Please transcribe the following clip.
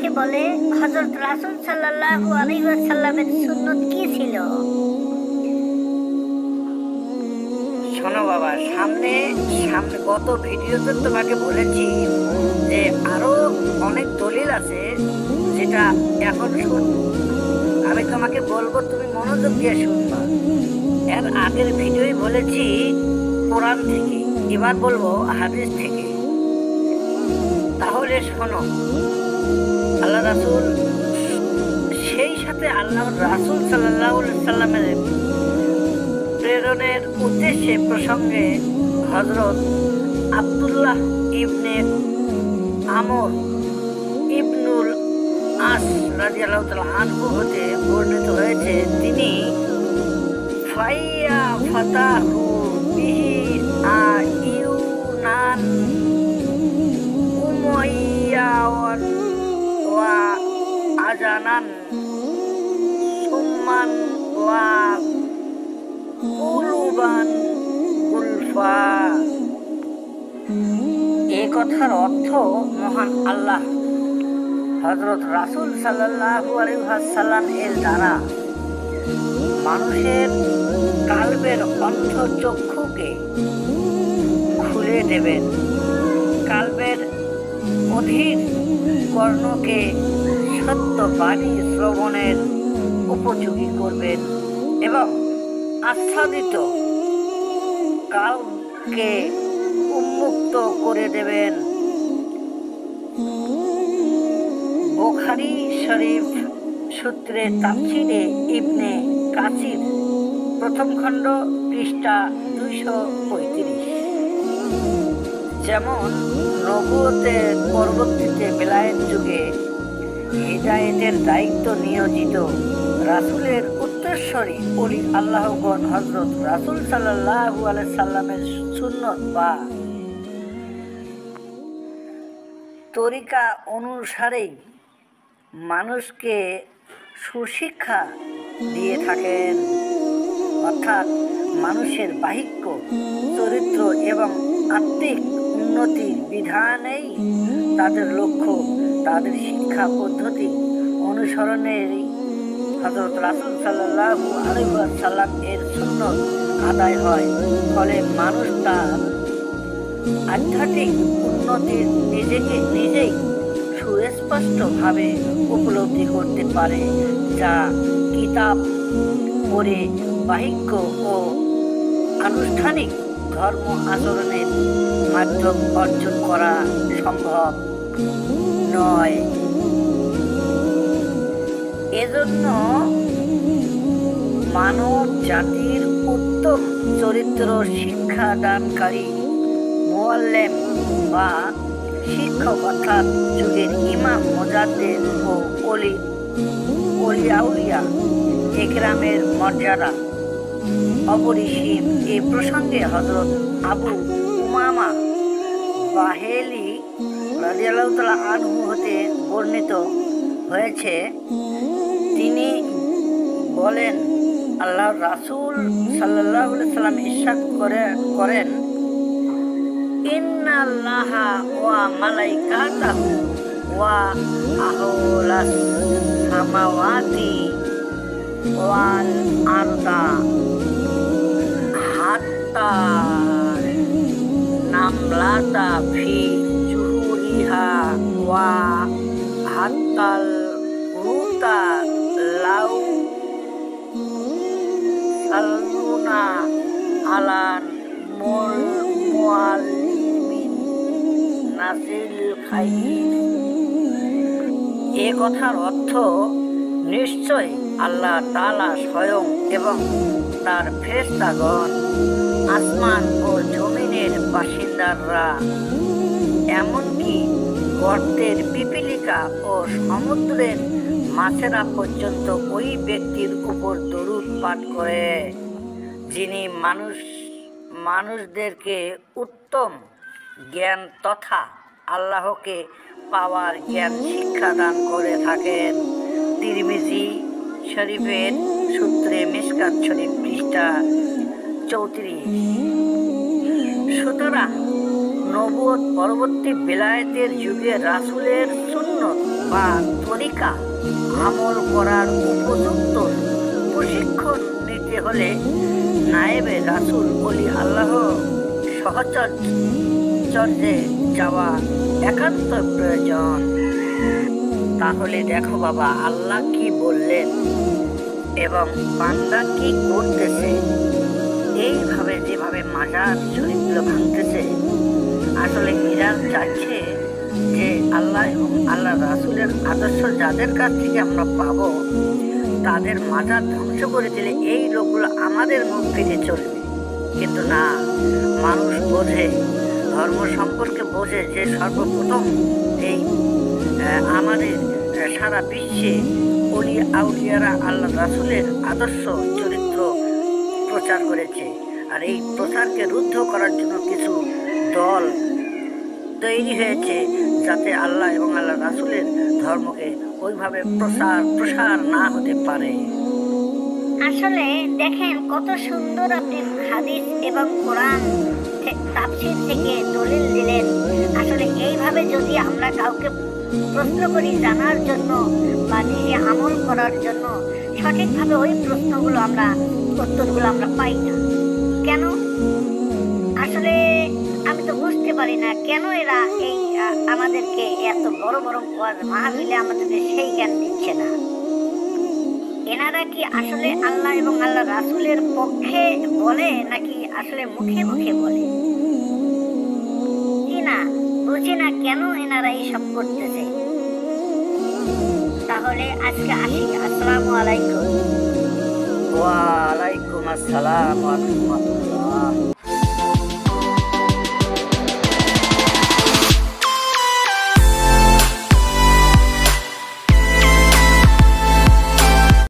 আমাকে বলে হযরত রাসূল সাল্লাল্লাহু আলাইহি ওয়াসাল্লামের সুন্নত কি ছিল। শোনো বাবা, সামনে সামনে গত ভিডিওতে তোমাকে বলেছি যে আরো অনেক দলিল আছে, যেটা এখন শুনবো। আমি তোমাকে বলবো, তুমি মনোযোগ দিয়ে শুনবা। এর আগের ভিডিওই বলেছি কোরআন থেকে, এবার বলবো হাদিস থেকে। তাহলে শোনো, আল্লাহ রাসূল, সেই সাথে আল্লাহ রাসূল সাল্লাল্লাহু আলাইহি সাল্লামের প্রেরণের উদ্দেশ্যে প্রসঙ্গে হযরত আব্দুল্লাহ ইবনে আমর ইবনুল আস রাদিয়াল্লাহু তাআলা আনহু হতে বর্ণিত হয়েছে, তিনি ফাইয়া ফাতাহু বিহি আইউনান উমাইয়াওয়ান ওয়া আজানান সুম্মান ওয়া কুলুবান গুলফা। এ কথার অর্থ, মহান আল্লাহ হযরত রাসূল সাল্লাল্লাহু আলাইহি ওয়াসাল্লাম এর দ্বারা মানুষের কালবের অন্ধ চক্ষুকে খুলে দেবেন, কালবের অধীর কর্ণকে সত্য বাণী শ্রবণের উপযোগী করবেন এবং আচ্ছাদিত কালকে উন্মুক্ত করে দেবেন। বুখারী শরীফ সূত্রে তাফসীরে ইবনে কাসির প্রথম খণ্ড পৃষ্ঠা 235। যেমন নবুয়তের পরবর্তীতে বেলায়েত যুগে হিদায়েতের দায়িত্ব নিয়োজিত রাসূলের উত্তরসূরি ওলি আল্লাহগণ হযরত রাসূল সাল্লাল্লাহু আলাইহি সাল্লামের সুন্নত বা তরিকা অনুসারেই মানুষকে সুশিক্ষা দিয়ে থাকেন। অর্থাৎ মানুষের বাহিক্য, চরিত্র এবং আত্মিক উন্নতির বিধানেই তাদের লক্ষ্য। তাদের শিক্ষা পদ্ধতি অনুসরণেরই হযরত রাসূল সাল্লাল্লাহু আলাইহি ওয়াসাল্লাম এর সুন্নত আদায় হয়। ফলে মানুষ তার আধ্যাত্মিক উন্নতির নিজেকে নিজেই সুস্পষ্টভাবে উপলব্ধি করতে পারে, যা কিতাব পড়ে বাহিক্য ও আনুষ্ঠানিক ধর্ম আচরণের মাধ্যম অর্জন করা সম্ভব নয়। এজন্য মানব জাতির উত্তম চরিত্র শিক্ষাদানকারী মুআল্লিম বা শিক্ষক, অর্থাৎ যুগের ইমাম, মুজাদ্দিদ ও আউলিয়া একরামের মর্যাদা অপরিসীম। এই প্রসঙ্গে হযরত আবু উমামা বাহিলি রাদিয়াল্লাহু তাআলা আনহু হতে বর্ণিত হয়েছে, তিনি বলেন, আল্লাহর রাসূল সাল্লাল্লাহু আলাইহি সাল্লাম ইরশাদ করেন, ইন্নাল্লাহা ওয়া মালাইকাতাহু ওয়া আহলাস সামাওয়াতি ওয়াল আরদা হাত্তা নামলাতা ফি জুহুরিহা ওয়া হাত্তাল হুতা লাউ সাল্লুনা আলান মুআল্লিমিন নাসিল খাইর। এ কথার অর্থ, নিশ্চয় আল্লাহ তাআলা স্বয়ং এবং তার ফেরেশতাগণ, আসমান ও জমিনের বাসিন্দারা, এমনকি গর্তের পিপীলিকা ও সমুদ্রের মাছেরা পর্যন্ত ওই ব্যক্তির উপর দরুদ পাঠ করে, যিনি মানুষদেরকে উত্তম জ্ঞান তথা আল্লাহকে পাওয়ার জ্ঞান শিক্ষাদান করে থাকেন। তিরমিজি শরীফের সূত্রে মিশকাত শরীফ পৃষ্ঠা 34। সুতরাং নবুয়ত পরবর্তী বেলায়েতের যুগে রাসূলের সুন্নত বা তরিকা আমল করার উপযুক্ত প্রশিক্ষণ নিতে হলে নায়েবে রাসূল ওলি আল্লাহ সহচর্যে যাওয়া একান্ত প্রয়োজন। তাহলে দেখো বাবা, আল্লাহ কি বললেন এবং বান্দা কি করতেছে। এইভাবে যেভাবে মাজার শরীফগুলো ভাঙতেছে, আসলে এরা চাইছে যে আল্লাহ এবং আল্লাহ রাসূলের আদর্শ যাদের কাছ থেকে আমরা পাবো, তাদের মাজার ধ্বংস করে দিলে এই লোকগুলো আমাদের মুখ ফিরে চলবে। কিন্তু না, মানুষ বোঝে, ধর্ম সম্পর্কে বোঝে যে সর্বপ্রথম এই আমাদের সারা বিশ্বে ওলি আউলিয়ারা আল্লাহ রাসূলের আদর্শ চরিত্র প্রচার করেছে। আর এই প্রচারকে রুদ্ধ করার জন্য কিছু দল তৈরি হয়েছে, যাতে আল্লাহ এবং আল্লাহ রাসূলের ধর্মকে ওইভাবে প্রসার না হতে পারে। আসলে দেখেন কত সুন্দর আপনি হাদিস এবং কোরআন তাফসীর থেকে দলিল দিলেন। আসলে এইভাবে যদি আমরা কাউকে প্রশ্ন করি জানার জন্য বা নিজে আমল করার জন্য, সঠিকভাবে ওই প্রশ্নগুলো উত্তরগুলো আমরা পাই না। কেন? আসলে আমি তো বুঝতে পারি না কেন এরা এই আমাদেরকে এত বড় বড় মাহফিলে আমাদেরকে সেই জ্ঞান দিচ্ছে না। এনারা কি আসলে আল্লাহ এবং আল্লাহ রাসূলের পক্ষে বলে নাকি আসলে মুখে মুখে বলে? না, বুঝি না কেন এনারা এইসব করতেছে। তাহলে আজকে আসি। আসসালামু আলাইকুম। ওয়া আলাইকুম আসসালাম ওয়া রাহমাতুল্লাহ।